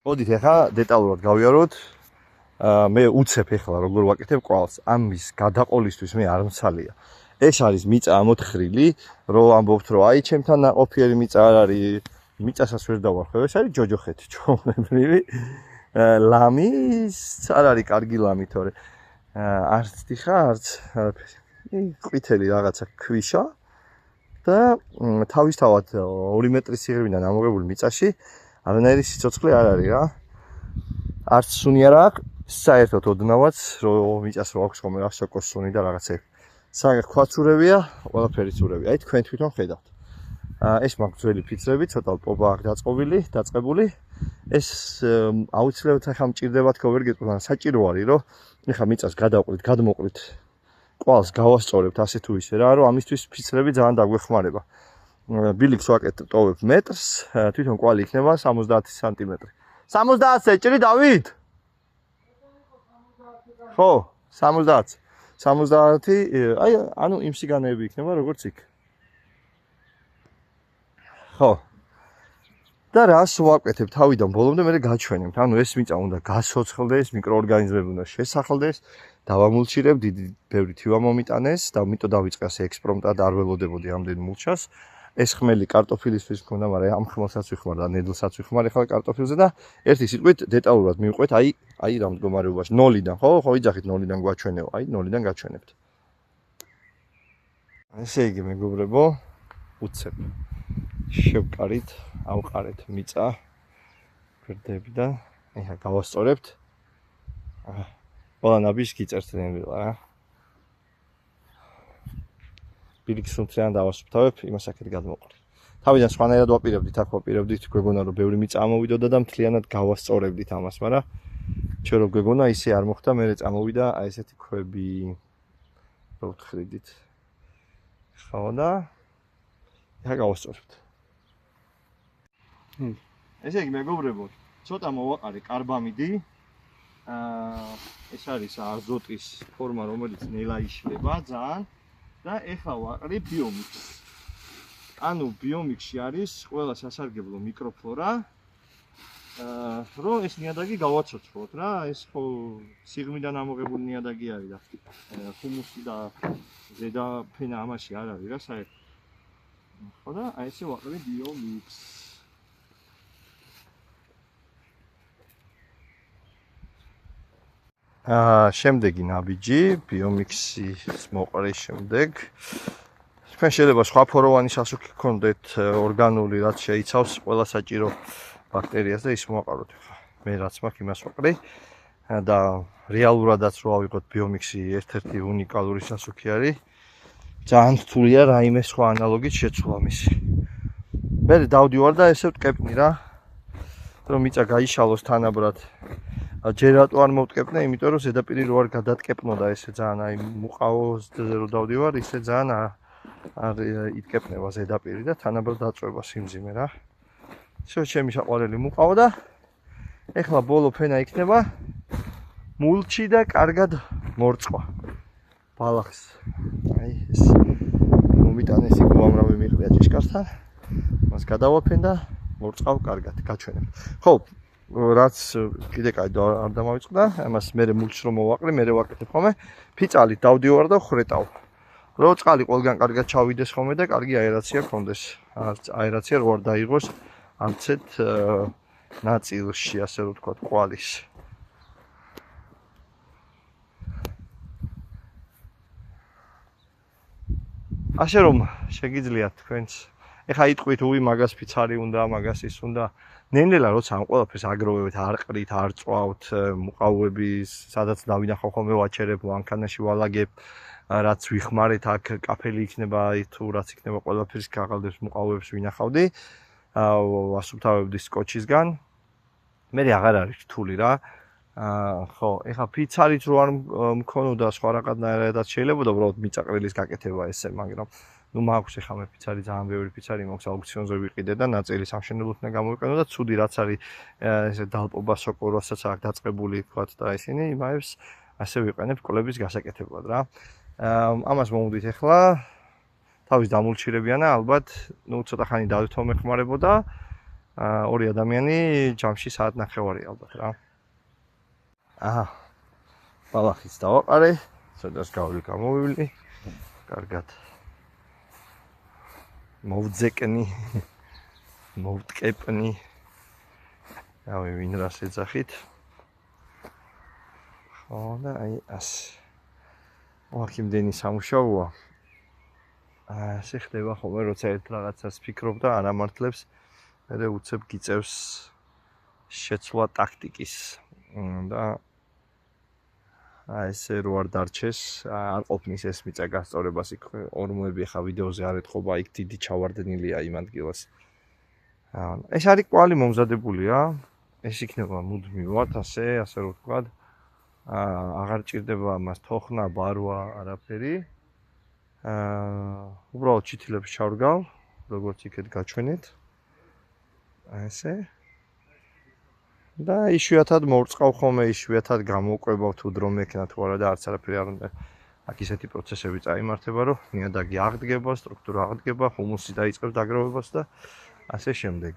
მოდით ახლა დეტალურად გავიაროთ. მე უცებ ახლა როგორ ვაკეთებ კვალს. ამის გადაყოლისთვის მე არ მცალია. ეს არის მიწა ამოთხრილი, რომ ამბობთ რომ აი ჩემთან ნაყოფიერი მიწა არ არის. მიწასაც ვერ დავარხვევ. ეს არის ჯოჯოხეთი, ჩვეულებრივი. ლამის არ არის კარგი ლამი, თორე არც დიხა, არც ყვითელი რაღაცა ქვიშა და თავისთავად 2 მეტრის სიღრმიდან ამოღებული მიწაში არანაირი სიცოცხლე არ არის რა. არც სუნი არ აქვს, საერთოდ ოდნავაც, რომ მიწას რო აქვს ხოლმე რა სოკოს სუნი და რაღაცები. საერთოდ ცურებია, ყველაფერი ცურებია. აი თქვენ თვითონ ხედავთ. ეს მაქვს ძველი ფიცრები, ცოტა პოპა აქვს დაწყებული. ეს აუცილებლად ახლა მჭირდება თქო ვერ გეტყვი, მაგრამ საჭირო არის, რომ ახლა მიწას გადავყრით, გადმოყრით. კვალს გავასწორებთ ასე თუ ისე რა, რომ ამისთვის ფიცრები ძალიან დაგვეხმარება. ბილიქს ვაკეთებ მეტრს, თვითონ კვალი იქნება 70 სანტიმეტრი. 70 ეჭრი დავით? ხო, 70. 70, აი, ანუ იმ სიგანეები იქნება როგორც იქ. ხო. და რას ვაკეთებ თავიდან ბოლომდე მე გაჩვენებ. ანუ ეს მიწა უნდა გასოცხლდეს, მიკროორგანიზმები უნდა შესახლდეს, დავამულჩირებ, დიდი ბევრი თივა მომიტანეს და ამიტომ დავიწყე ასე ექსპრომტად არ ველოდებოდი ამდენ მულჩას. ეს ხმელი კარტოფილისთვის მქონდა, მაგრამ ამ ხმელსაც ვიხმარ და ნედლსაც ვიხმარ ახლა კარტოფილზე და ერთი სიტყვით დეტალურად მივყვეთ, აი რა მდგომარეობაში 0-დან, ხო, იძახით 0-დან გვაჩვენეო, აი 0-დან გაჩვენებთ. ესე იგი მეგობრებო, უცებ შევკარით, ავყარეთ მიწა გვერდები და ახლა გავასწორებთ. ყველა ნაბიჯს გიწერთ ნებილა რა. ბილიქს უმცრიან დავასუფთავებ, იმას აქეთ გადმოყრი. თავიდან სხვანაირად ვაპირებდით, აქ ვაპირებდით, გვეგონა რომ ბევრი მიწა ამოვიდოდა და მთლიანად გავასწორებდით ამას, მაგრამ ჩვენ რო გვეგონა ისე არ მოხდა, მე წამოვიდა აი ესეთი ქვები რო ვთხრიდით. ხო და ახლა გავასწორებთ. ესე იგი მეგობრებო, ცოტა მოვაყარე კარბამიდი. ეს არის აზოტის ფორმა, რომელიც ნელა იშლება ძალიან. და ეხლა ვაყრი ბიომიქსს. ანუ ბიომიქსში არის ყველა სასარგებლო მიკროფლორა. რომ ეს ნიადაგი გავაცოცხლოთ რა, ეს ხო სიღრმიდან ამოღებული ნიადაგი არის და ჰუმუსი და ზედა ფენა ამაში არ არის რა საერთოდ. ხო და აი ესე ვაყრი ბიომიქსს. შემდეგი ნაბიჯი ბიომიქსის მოყრის შემდეგ თქვენ შეიძლება სხვა ფოროვანი სასუქი გქონდეთ ორგანული, რაც შეიცავს ყველა საჭირო ბაქტერიას და ის მოაყაროთ. მე რაც მაქვს იმას ვაყრი და რეალურადაც რო ავიღოთ ბიომიქსი ერთ-ერთი უნიკალური სასუქი არის. ძალიან რთულია რაიმე სხვა ანალოგით შეცვლა მისი. მე დავდივარ და ესე ვტკეპნი რა, რომ მიწა გაიშალოს თანაბრად. ჯერ რატო არ მოვტკეპნე, იმიტომ რომ ზედაპირი რო არ გადატკეპნოდა ესე ძალიან აი მუყაოზე რო დავდივარ, ისე ძალიან არ იტკეპნება ზედაპირი და თანაბრად დაწვება სიმძიმე რა. ისე ჩემი საყვარელი მუყაო და ეხლა ბოლო ფენა იქნება მულჩი და კარგად მორწყვა. ბალახს. აი ეს მომიტანეს იქ უამრავი მიყვია ჭიშკართან. მას გადავაფენ და მორწყავ კარგად, გაჩვენებ. ხო, რაც კიდე კაი არ დამავიწყდა, ამას მე მულჩს რომ მოვაყრი, მე ვაკეთებ ხოლმე, ფიცალით დავდივარ და ხრეტავ. რომ წყალი ყველგან კარგად ჩავიდეს ხოლმე და კარგი აერაცია გქონდეს. აერაცია რო არ დაიღოს ამცეთ ნაწილში, ასე რომ ვთქვათ, კვალის. ასე რომ შეგიძლიათ თქვენს ეხა იტყვით უი მაგას ფიცარი უნდა, მაგას ის უნდა. ნენელა როცა ამ ყველაფერს აგროვებთ, არ ყრით, არ წვავთ, მუყაოების, სადაც დავინახავ ხოლმე ვაჩერებ, მანქანაში ვალაგებ, რაც ვიხმარეთ, აქ კაფელი იქნება, თუ რაც იქნება, ყველაფერს გაღალდებს მუყაოებს ვინახავდი. ვასუფთავებდი სკოჩისგან. მე აღარ არის რთული რა. ხო, ეხა ფიცარით რო არ მქონოდა სხვა რაღაცნაირად შეიძლებოდა უბრალოდ მიწაყრილის გაკეთება ესე, მაგრამ ნუ მაქვს ეხლა მე ფიცარი ძალიან ბევრი ფიცარი მაქვს აუქციონზე ვიყიდე და ნაწილი სამშენებლოდ უნდა გამოვიყენო და ცუდი რაც არის ესე დალპობა სოკოროსაც აქვს დაწყებული თქვათ და ისინი იმაებს ასე ვიყენებ კვლების გასაკეთებლად რა. ამას მომვდით ეხლა თავის დამულჩირებიანა ალბათ, ნუ ცოტა ხანი დავითომ ეხმარებოდა ორი ადამიანი ჯამში საათნახევარი ალბათ რა. აჰა. ბალახიც დავაყარე, სადაც გავლი გამოვივლი. კარგად. მოვძეკნი. მოვტკეპნი. რავი, ვინ რას ეძახით. ხო და აი ასე. აქიმდენი სამუშაოა. ასე ხდება ხოლმე, როცა ერთ რაღაცას ფიქრობ და არ ამართლებს, მე უცებ გიწევს შეცვლა ტაქტიკის და ესე რო არ დარჩეს, არ ყოფნის ეს მიწა გასწორებას იქ ორმოები ხა ვიდეოზე არ ეთხოვა, იქ დიდი ჩავარდნილია იმ ადგილას. ეს არის კვალი მომზადებულია, ეს იქნება მუდმივად, ასე რო ვთქვათ. აღარ ჭირდება მას თოხნა, ბარვა, არაფერი. უბრალოდ ჩითილებს ჩავრგავ, როგორც იქეთ გაჩვენეთ. ესე. და იშვიათად მოვწყავ ხოლმე, იშვიათად გამოვკვებავ თუ დრო მექნა თუ არა და არც არაფერი არ უნდა. აქ ისეთი პროცესები წაიმართება, რომ ნიადაგი აღდგება, სტრუქტურა აღდგება, ჰუმუსი დაიწყებს დაგროვებას და ასე შემდეგ.